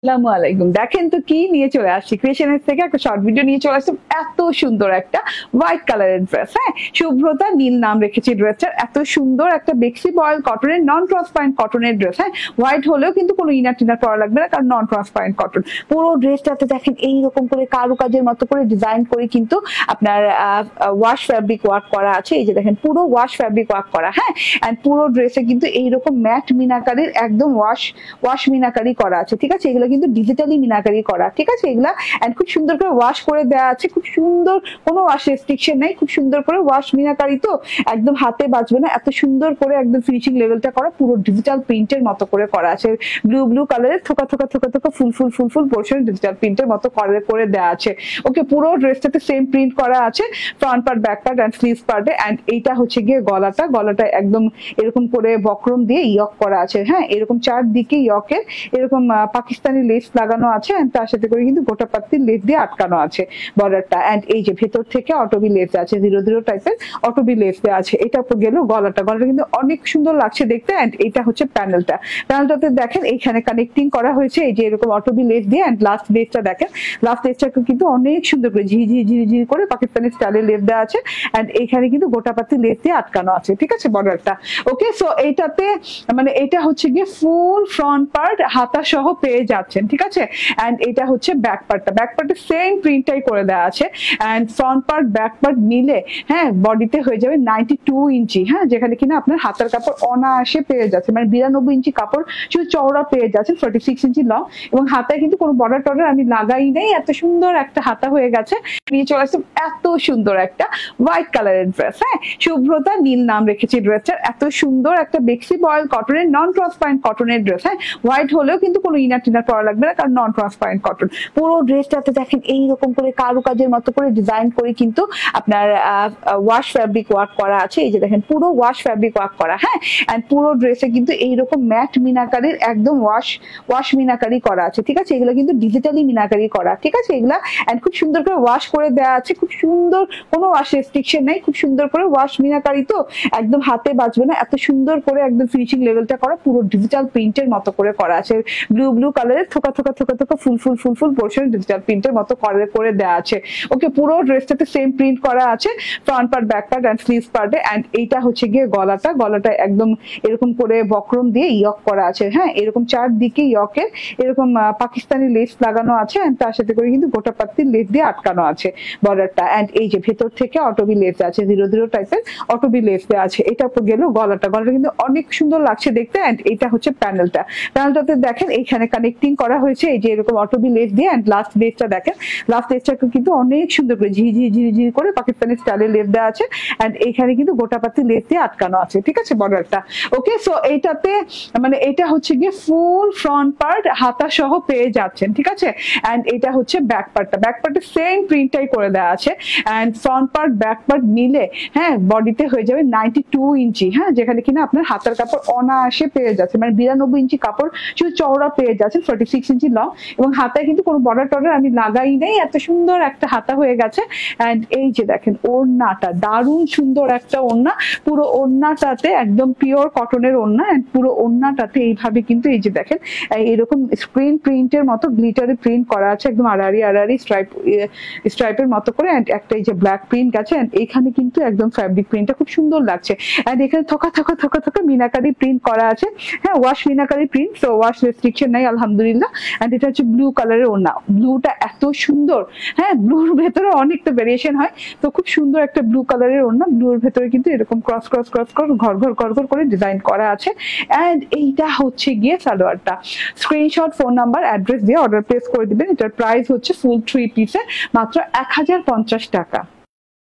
আসসালামু আলাইকুম। দেখেন তো কি নিয়ে চলে আসছি, ক্রিয়েশনের থেকে একটা শর্ট ভিডিও নিয়ে চলে আসছি। এত সুন্দর একটা হোয়াইট কালারের ড্রেস, হ্যাঁ, শুভ্রতা নীল নাম রেখেছি ড্রেসটার। এত সুন্দর একটা বেক্সি বয়েল কটনের নন ট্রান্সপারেন্ট কটনের ড্রেস, হ্যাঁ, হোয়াইট হলেও কিন্তু কোনো ইনার টিনার পরা লাগবে না, কারণ নন ট্রান্সপারেন্ট কটন। পুরো ড্রেসটাতে দেখেন এইরকম করে কারুকাজের মতো করে ডিজাইন করে কিন্তু আপনার ওয়াশ ফ্যাব্রিক ওয়ার্ক করা আছে। এই যে দেখেন পুরো ওয়াশ ফ্যাব্রিক ওয়ার্ক করা, হ্যাঁ, এন্ড পুরো ড্রেসে কিন্তু এইরকম ম্যাট মিনাকারির একদম ওয়াশ মিনাকারি করা আছে, ঠিক আছে। এগুলো কিন্তু ডিজিটালি মিনাকারি করা, ঠিক আছে। এগুলা এন্ড খুব সুন্দর করে ওয়াশ করে দেওয়া আছে, খুব সুন্দর, কোনো ওয়াশ রেস্ট্রিকশন নাই, খুব সুন্দর করে ওয়াশ মিনাকারি, তো একদম হাতে বাজবে না, এত সুন্দর করে একদম ফিনিশিং লেভেলটা করা, পুরো ডিজিটাল প্রিন্টের মতো করে করা আছে। ব্লু কালারের থোকা থোকা থোকা থোকা ফুল পোর্শন ডিজিটাল প্রিন্টের মতো করে দেওয়া আছে। ওকে, পুরো ড্রেসটাতে সেম প্রিন্ট করা আছে, front part, back part and sleeves পার্টে। এন্ড এইটা হচ্ছে গিয়ে গলাটা একদম এরকম করে বক্রম দিয়ে ইয়ক করা আছে, হ্যাঁ, এরকম চারদিকে ইয়কের এরকম পাকিস্তানি লেস লাগানো আছে, এন্ড তার সাথে করে কিন্তু গোটা পাত্তির লেস দিয়ে আটকানো আছে বর্ডারটা। এন্ড এই যে ভেতর থেকে অটোবি লেস আছে, 0-0 টাইপের অটোবি লেস দেওয়া আছে। এটা গেল গলাটা কিন্তু অনেক সুন্দর লাগছে দেখতে। এন্ড এটা হচ্ছে প্যানেলটাতে দেখেন এইখানে কানেক্টিং করা হয়েছে, এই যে এরকম অটোবি লেস দিয়ে। এন্ড লাস্ট লেসটা দেখেন, লাস্ট লেসটাকে কিন্তু অনেক সুন্দর করে ঝিঝি করে পাকিস্তানি স্টাইলে লেস দেওয়া আছে। এন্ড এইখানে কিন্তু গোটা পাত্তি লেস দিয়ে আটকানো আছে, ঠিক আছে, বর্ডারটা। ওকে, সো এইটাতে মানে এটা হচ্ছে গিয়ে ফুল ফ্রন্ট পার্ট হাতা সহ পেয়ে যাচ্ছেন, ঠিক আছে। এন্ড এটা হচ্ছে ব্যাক পার্টে সেম প্রিন্টটাই করে দেওয়া আছে। And front part back part মিলে, হ্যাঁ, বডিতে হয়ে যাবে 92 ইঞ্চি, হ্যাঁ, যেখানে কিনা আপনার হাতের কাপড় অনায়াসে পেয়ে যাচ্ছে, মানে 92 ইঞ্চি কাপড় শুধু চওড়া পেয়ে যাচ্ছেন, 46 ইঞ্চি লং। এবং হাতায় কিন্তু কোনো বর্ডার টর্ডার আমি লাগাই নেই, এত সুন্দর একটা হাতা হয়ে গেছে। নিয়ে চলে আসছে এত সুন্দর একটা হোয়াইট কালারের ড্রেস, হ্যাঁ, শুভ্রতা নীল নাম রেখেছি ড্রেসটার। এত সুন্দর একটা বেক্সি বয়েল কটনের নন ট্রান্সপারেন্ট কটনের ড্রেস, হ্যাঁ, হোয়াইট হলেও কিন্তু কোনো ইনার টিনার পরা লাগবে না, কারণ নন ট্রান্সপারেন্ট কটন। পুরো ড্রেসটাতে দেখেন এইরকম করে কারুকাজের মতো করে ডিজাইন করে কিন্তু আপনার ওয়াশ ফ্যাব্রিক ওয়ার্ক করা আছে। এই যে দেখেন পুরো ওয়াশ ফ্যাব্রিক ওয়ার্ক করা, হ্যাঁ, এন্ড পুরো ড্রেসে কিন্তু এইরকম ম্যাট মিনাকারির একদম ওয়াশ মিনাকারি করা আছে, ঠিক আছে। এগুলো কিন্তু ডিজিটালি মিনাকারি করা, ঠিক আছে। এগুলা এন্ড খুব সুন্দর করে ওয়াশ করে দেওয়া আছে, খুব সুন্দর, কোনো ওয়াশ রেস্ট্রিকশন নাই, খুব সুন্দর করে ওয়াশ মিনাকারি, তো একদম হাতে বাজবে না, এত সুন্দর করে একদম ফিনিশিং লেভেলটা করা, পুরো ডিজিটাল প্রিন্টের মতো করে করা আছে। ব্লু কালারের থোকা থোকা ফুল পোর্শন ডিজিটাল প্রিন্টের মতো করে দেওয়া আছে। ওকে, পুরো ড্রেসটাতে সেম প্রিন্ট করা আছে, front part, back part and sleeves পার্টে। এন্ড এইটা হচ্ছে গিয়ে গলাটা একদম এরকম করে বক্রম দিয়ে ইয়ক করা আছে, হ্যাঁ, এরকম চারদিকে ইয়কের এরকম পাকিস্তানি লেস লাগানো আছে, এন্ড তার সাথে করে কিন্তু গোটা পাত্তির লেস দিয়ে আটকানো আছে বর্ডারটা। এন্ড এই যে ভেতর থেকে অটোবি লেস আছে, 0-0 টাইপের অটোবি লেস দেওয়া আছে। এটা গেল গলাটা কিন্তু অনেক সুন্দর লাগছে দেখতে। এন্ড এটা হচ্ছে প্যানেলটাতে দেখেন এইখানে কানেক্টিং করা হয়েছে, এই যে এরকম অটোবি লেস দিয়ে। এন্ড লাস্ট লেসটা দেখেন, লাস্ট লেসটাকে কিন্তু অনেক সুন্দর করে ঝিঝি করে পাকিস্তানি স্টাইলে লেস দেওয়া আছে। এন্ড এইখানে কিন্তু গোটা পাত্তি লেস দিয়ে আটকানো আছে, ঠিক আছে, বর্ডারটা। ওকে, সো এইটাতে মানে এটা হচ্ছে গিয়ে ফুল ফ্রন্ট পার্ট হাতা সহ পেয়ে যাচ্ছেন, ঠিক আছে। এন্ড এটা হচ্ছে ব্যাক পার্টে সেম প্রিন্টটাই করে দেওয়া আছে। And front part back part মিলে, হ্যাঁ, বডিতে হয়ে যাবে 92 ইঞ্চি, হ্যাঁ, যেখানে কিনা আপনার হাতের কাপড় অনায়াসে পেয়ে যাচ্ছে, মানে 92 ইঞ্চি কাপড় শুধু চওড়া পেয়ে যাচ্ছেন, 46 ইঞ্চি লং। এবং হাতায় কিন্তু কোনো বর্ডার টর্ডার আমি লাগাই নেই, এত সুন্দর একটা হাতা হয়ে গেছে। এন্ড এই যে দেখেন ওড়নাটা, দারুণ সুন্দর একটা ওড়না, পুরো ওড়নাটাতে একদম পিওর কটনের ওড়না। এন্ড পুরো ওড়নাটাতে এইভাবে কিন্তু এই যে দেখেন এরকম স্ক্রিন প্রিন্টের মতো গ্লিটারে প্রিন্ট করা আছে, একদম আড়াআড়ি স্ট্রাইপের মতো করে। এন্ড একটা এই যে ব্ল্যাক প্রিন্ট আছে, এন্ড এইখানে কিন্তু একদম ফ্যাব্রিক প্রিন্টটা খুব সুন্দর লাগছে। এন্ড এখানে থোকা থোকা মিনাকারি প্রিন্ট করা আছে, হ্যাঁ, ওয়াশ মিনাকারি প্রিন্ট, তো ওয়াশ রেস্ট্রিকশন নাই আলহামদুলিল্লাহ। এন্ড এটা হচ্ছে ব্লু কালারের ওড়না, ব্লুটা এত সুন্দর, হ্যাঁ, ব্লুর ভেতরে অনেকটা ভেরিয়েশন হয়, তো খুব সুন্দর একটা ব্লু কালারের ওড়না। ব্লুর ভেতরে কিন্তু এরকম ক্রস ঘর করে ডিজাইন করা আছে। এন্ড এইটা হচ্ছে গিয়ে সালোয়ারটা। স্ক্রিনশট, ফোন নাম্বার, অ্যাড্রেস দিয়ে অর্ডার প্লেস করে দিবেন। এটার প্রাইস হচ্ছে ফুল 3 পিসের মাত্র 1050 টাকা।